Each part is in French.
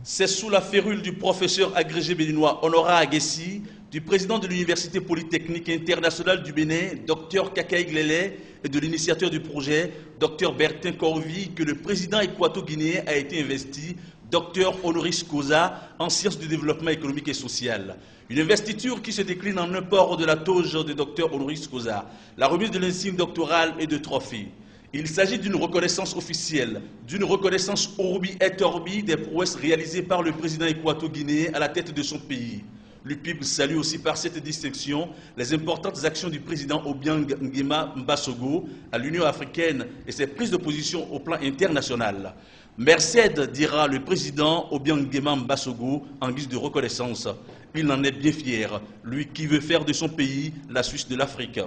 C'est sous la férule du professeur agrégé béninois Honora Aguessi, du président de l'Université polytechnique internationale du Bénin, Dr Kakaï Glélé, et de l'initiateur du projet, Dr Bertin Corvi, que le président équato-guinéen a été investi, Dr Honoris Causa, en sciences du développement économique et social. Une investiture qui se décline en un port de la toge de Dr Honoris Causa, la remise de l'insigne doctorale et de trophées. Il s'agit d'une reconnaissance officielle, d'une reconnaissance orbi et orbi des prouesses réalisées par le président équato-guinéen à la tête de son pays. L'UPIB salue aussi par cette distinction les importantes actions du président Obiang Nguema Mbasogo à l'Union africaine et ses prises de position au plan international. Merced, dira le président Obiang Nguema Mbasogo en guise de reconnaissance. Il en est bien fier, lui qui veut faire de son pays la Suisse de l'Afrique.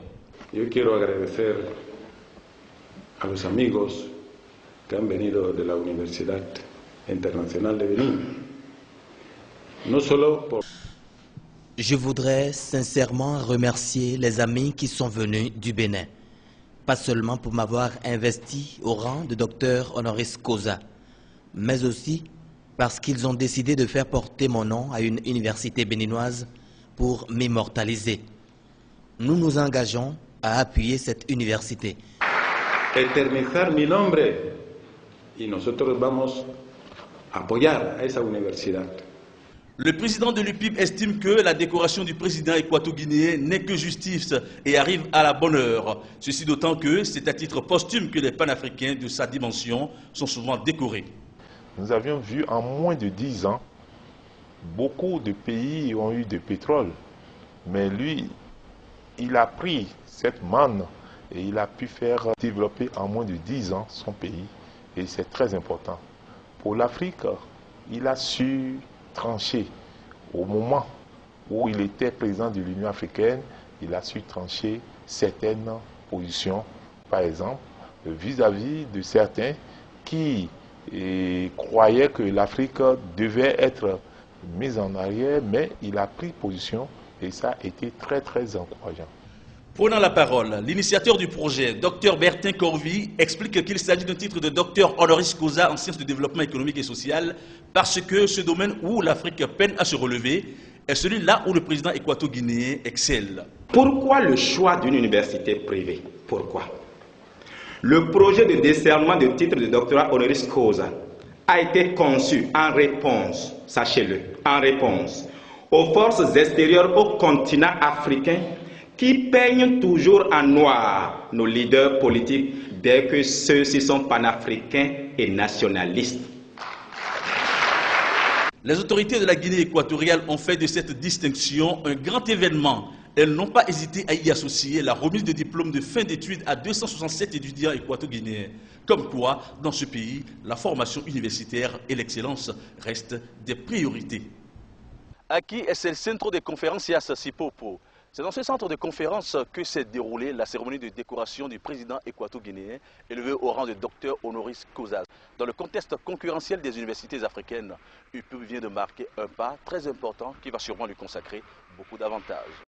A los amigos que han venido de la Universidad Internacional de Benín. No solo por... Je voudrais sincèrement remercier les amis qui sont venus du Bénin, pas seulement pour m'avoir investi au rang de docteur honoris causa, mais aussi parce qu'ils ont décidé de faire porter mon nom à une université béninoise pour m'immortaliser. Nous nous engageons à appuyer cette université. Eternizar mi nombre y nosotros vamos a apoyar a esa universidad. Le président de l'UPIB estime que la décoration du président équato-guinéen n'est que justice et arrive à la bonne heure. Ceci d'autant que c'est à titre posthume que les panafricains de sa dimension sont souvent décorés. Nous avions vu en moins de 10 ans, beaucoup de pays ont eu du pétrole, mais lui, il a pris cette manne et il a pu faire développer en moins de 10 ans son pays. Et c'est très important. Pour l'Afrique, il a su trancher. Au moment où il était président de l'Union africaine, il a su trancher certaines positions. Par exemple, vis-à-vis de certains qui croyaient que l'Afrique devait être mise en arrière, mais il a pris position et ça a été très très encourageant. Prenant la parole, l'initiateur du projet, Dr Bertin Corvi, explique qu'il s'agit d'un titre de docteur honoris causa en sciences du développement économique et social parce que ce domaine où l'Afrique peine à se relever est celui-là où le président équato-guinéen excelle. Pourquoi le choix d'une université privée? Pourquoi? Le projet de décernement de titre de doctorat honoris causa a été conçu en réponse, sachez-le, en réponse aux forces extérieures au continent africain qui peignent toujours en noir nos leaders politiques dès que ceux-ci sont panafricains et nationalistes. Les autorités de la Guinée équatoriale ont fait de cette distinction un grand événement. Elles n'ont pas hésité à y associer la remise de diplômes de fin d'études à 267 étudiants équato-guinéens. Comme quoi, dans ce pays, la formation universitaire et l'excellence restent des priorités. Aquí es el centro de conferencias Sipopo. C'est dans ce centre de conférence que s'est déroulée la cérémonie de décoration du président équato-guinéen élevé au rang de docteur honoris causa. Dans le contexte concurrentiel des universités africaines, UPIB vient de marquer un pas très important qui va sûrement lui consacrer beaucoup d'avantages.